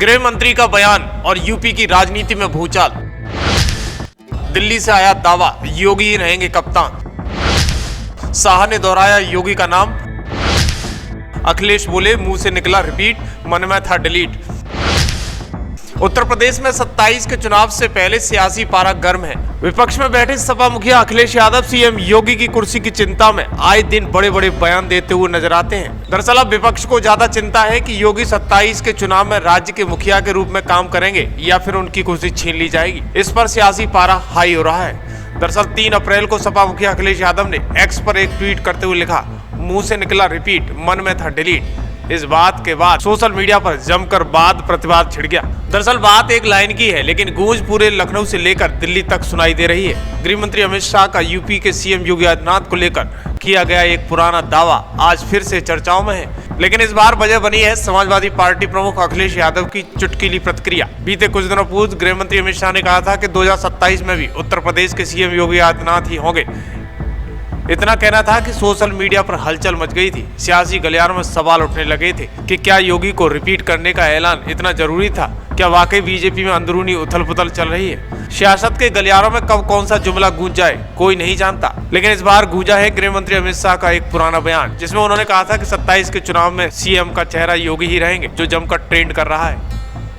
गृह मंत्री का बयान और यूपी की राजनीति में भूचाल। दिल्ली से आया दावा, योगी ही रहेंगे कप्तान। शाह ने दोहराया योगी का नाम। अखिलेश बोले, मुंह से निकला रिपीट, मन में था डिलीट। उत्तर प्रदेश में 27 के चुनाव से पहले सियासी पारा गर्म है। विपक्ष में बैठे सपा मुखिया अखिलेश यादव सीएम योगी की कुर्सी की चिंता में आए दिन बड़े बड़े बयान देते हुए नजर आते हैं। दरअसल अब विपक्ष को ज्यादा चिंता है कि योगी 27 के चुनाव में राज्य के मुखिया के रूप में काम करेंगे या फिर उनकी कुर्सी छीन ली जाएगी। इस पर सियासी पारा हाई हो रहा है। दरअसल 3 अप्रैल को सपा मुखिया अखिलेश यादव ने एक्स पर एक ट्वीट करते हुए लिखा, मुंह से निकला रिपीट, मन में था डिलीट। इस बात के बाद सोशल मीडिया पर जमकर वाद प्रतिवाद छिड़ गया। दरअसल बात एक लाइन की है, लेकिन गूंज पूरे लखनऊ से लेकर दिल्ली तक सुनाई दे रही है। गृह मंत्री अमित शाह का यूपी के सीएम योगी आदित्यनाथ को लेकर किया गया एक पुराना दावा आज फिर से चर्चाओं में है, लेकिन इस बार वजह बनी है समाजवादी पार्टी प्रमुख अखिलेश यादव की चुटकीली प्रतिक्रिया। बीते कुछ दिनों पूर्व गृह मंत्री अमित शाह ने कहा था कि 2027 में भी उत्तर प्रदेश के सीएम योगी आदित्यनाथ ही होंगे। इतना कहना था कि सोशल मीडिया पर हलचल मच गई थी। सियासी गलियारों में सवाल उठने लगे थे कि क्या योगी को रिपीट करने का ऐलान इतना जरूरी था? क्या वाकई बीजेपी में अंदरूनी उथल पुथल चल रही है? सियासत के गलियारों में कब कौन सा जुमला गूंज जाए कोई नहीं जानता, लेकिन इस बार गूंजा है गृह मंत्री अमित शाह का एक पुराना बयान, जिसमें उन्होंने कहा था कि 27 के चुनाव में सीएम का चेहरा योगी ही रहेंगे, जो जमकर ट्रेंड कर रहा है।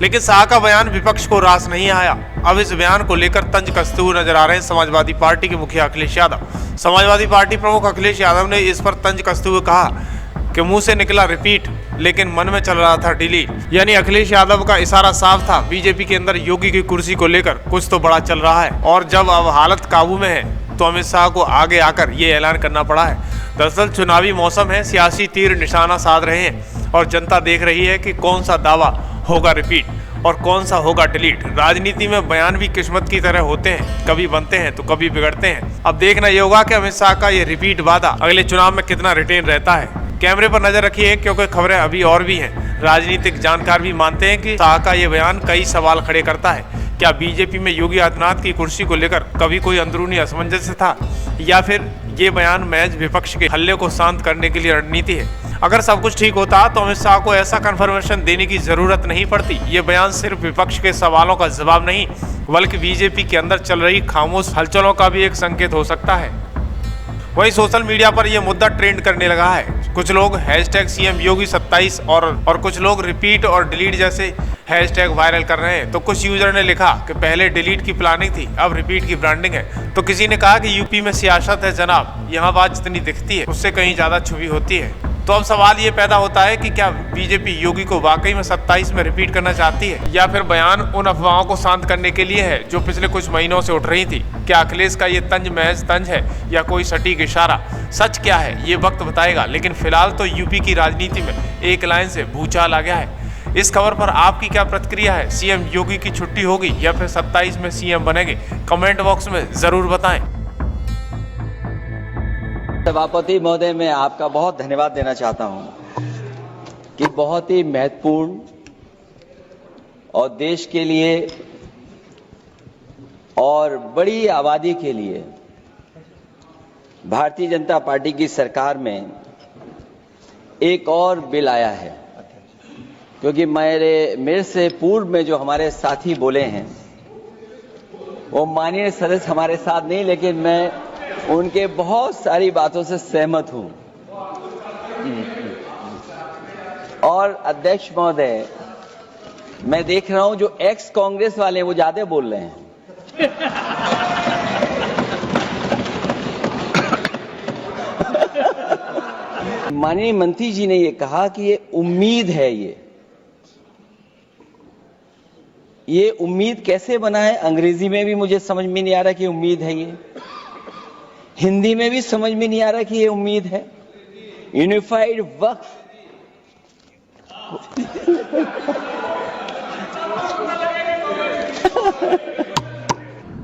लेकिन शाह का बयान विपक्ष को रास नहीं आया। अब इस बयान को लेकर तंज कसते हुए नजर आ रहे हैं समाजवादी पार्टी के मुखिया अखिलेश यादव। समाजवादी पार्टी प्रमुख अखिलेश यादव ने इस पर तंज कसते हुए कहा कि मुंह से निकला रिपीट, लेकिन मन में चल रहा था डिलीट। यानी अखिलेश यादव का इशारा साफ था, बीजेपी के अंदर योगी की कुर्सी को लेकर कुछ तो बड़ा चल रहा है, और जब अब हालत काबू में है तो अमित शाह को आगे आकर ये ऐलान करना पड़ा है। दरअसल चुनावी मौसम है, सियासी तीर निशाना साध रहे हैं और जनता देख रही है कि कौन सा दावा होगा रिपीट और कौन सा होगा डिलीट। राजनीति में बयान भी किस्मत की तरह होते हैं, कभी बनते हैं तो कभी बिगड़ते हैं। अब देखना ये होगा कि अमित शाह का ये रिपीट वादा अगले चुनाव में कितना रिटेन रहता है। कैमरे पर नजर रखिए, क्योंकि खबरें अभी और भी हैं। राजनीतिक जानकार भी मानते हैं कि शाह का ये बयान कई सवाल खड़े करता है। क्या बीजेपी में योगी आदित्यनाथ की कुर्सी को लेकर कभी कोई अंदरूनी असमंजस था, या फिर ये बयान महज विपक्ष के हल्ले को शांत करने के लिए रणनीति है? अगर सब कुछ ठीक होता तो अमित शाह को ऐसा कन्फर्मेशन देने की जरूरत नहीं पड़ती। ये बयान सिर्फ विपक्ष के सवालों का जवाब नहीं, बल्कि बीजेपी के अंदर चल रही खामोश हलचलों का भी एक संकेत हो सकता है। वहीं सोशल मीडिया पर यह मुद्दा ट्रेंड करने लगा है। कुछ लोग #CM योगी 27 और कुछ लोग रिपीट और डिलीट जैसे हैशटैग वायरल कर रहे हैं। तो कुछ यूजर ने लिखा कि पहले डिलीट की प्लानिंग थी, अब रिपीट की ब्रांडिंग है। तो किसी ने कहा कि यूपी में सियासत है जनाब, यहाँ बात जितनी दिखती है उससे कहीं ज्यादा छुपी होती है। तो अब सवाल ये पैदा होता है कि क्या बीजेपी योगी को वाकई में 27 में रिपीट करना चाहती है, या फिर बयान उन अफवाहों को शांत करने के लिए है जो पिछले कुछ महीनों से उठ रही थी? क्या अखिलेश का ये तंज महज तंज है या कोई सटीक इशारा? सच क्या है ये वक्त बताएगा, लेकिन फिलहाल तो यूपी की राजनीति में एक लाइन से भूचाल आ गया है। इस खबर पर आपकी क्या प्रतिक्रिया है? सीएम योगी की छुट्टी होगी या फिर 27 में सीएम बनेंगे? कमेंट बॉक्स में जरूर बताएं। सभापति महोदय, मैं आपका बहुत धन्यवाद देना चाहता हूं कि बहुत ही महत्वपूर्ण और देश के लिए और बड़ी आबादी के लिए भारतीय जनता पार्टी की सरकार में एक और बिल आया है। क्योंकि मेरे से पूर्व में जो हमारे साथी बोले हैं वो माननीय सदस्य हमारे साथ नहीं, लेकिन मैं उनके बहुत सारी बातों से सहमत हूं। और अध्यक्ष महोदय, मैं देख रहा हूं जो एक्स कांग्रेस वाले वो ज्यादा बोल रहे हैं। माननीय मंत्री जी ने ये कहा कि ये उम्मीद है। ये उम्मीद कैसे बना है? अंग्रेजी में भी मुझे समझ में नहीं आ रहा कि उम्मीद है ये, हिंदी में भी समझ में नहीं आ रहा कि ये उम्मीद है। यूनिफाइड वक्फ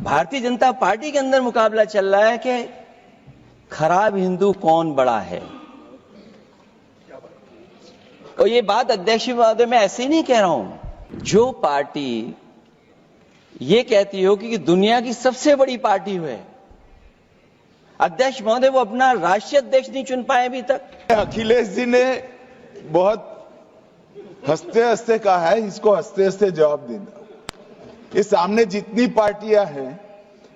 भारतीय जनता पार्टी के अंदर मुकाबला चल रहा है कि खराब हिंदू कौन बड़ा है। और ये बात अध्यक्ष महोदय मैं ऐसे ही नहीं कह रहा हूं। जो पार्टी ये कहती हो कि दुनिया की सबसे बड़ी पार्टी है, अध्यक्ष महोदय वो अपना राष्ट्रीय अध्यक्ष नहीं चुन पाए अभी तक। अखिलेश जी ने बहुत हंसते हंसते कहा है, इसको हंसते हंसते जवाब देना। ये सामने जितनी पार्टियां हैं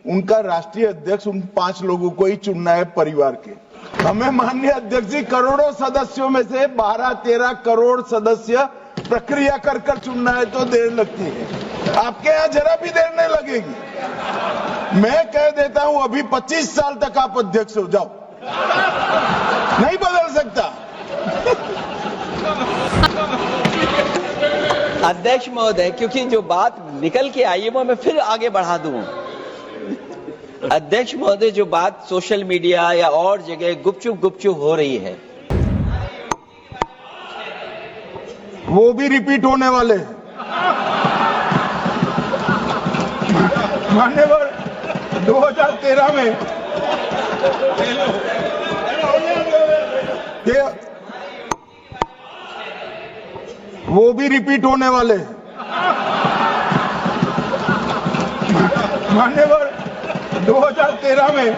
उनका राष्ट्रीय अध्यक्ष उन 5 लोगों को ही चुनना है परिवार के। हमें माननीय अध्यक्ष जी करोड़ों सदस्यों में से 12-13 करोड़ सदस्य प्रक्रिया कर कर चुनना है तो देर लगती है। आपके यहाँ जरा भी देर नहीं लगेगी। मैं कह देता हूं अभी 25 साल तक आप अध्यक्ष हो जाओ, नहीं बदल सकता। अध्यक्ष महोदय, क्योंकि जो बात निकल के आई है वो मैं फिर आगे बढ़ा दूं। अध्यक्ष महोदय, जो बात सोशल मीडिया या और जगह गुपचुप हो रही है, वो भी रिपीट होने वाले हैं। मान्यवर 2013 में वो भी रिपीट होने वाले हैं। मान्यवर 2013 में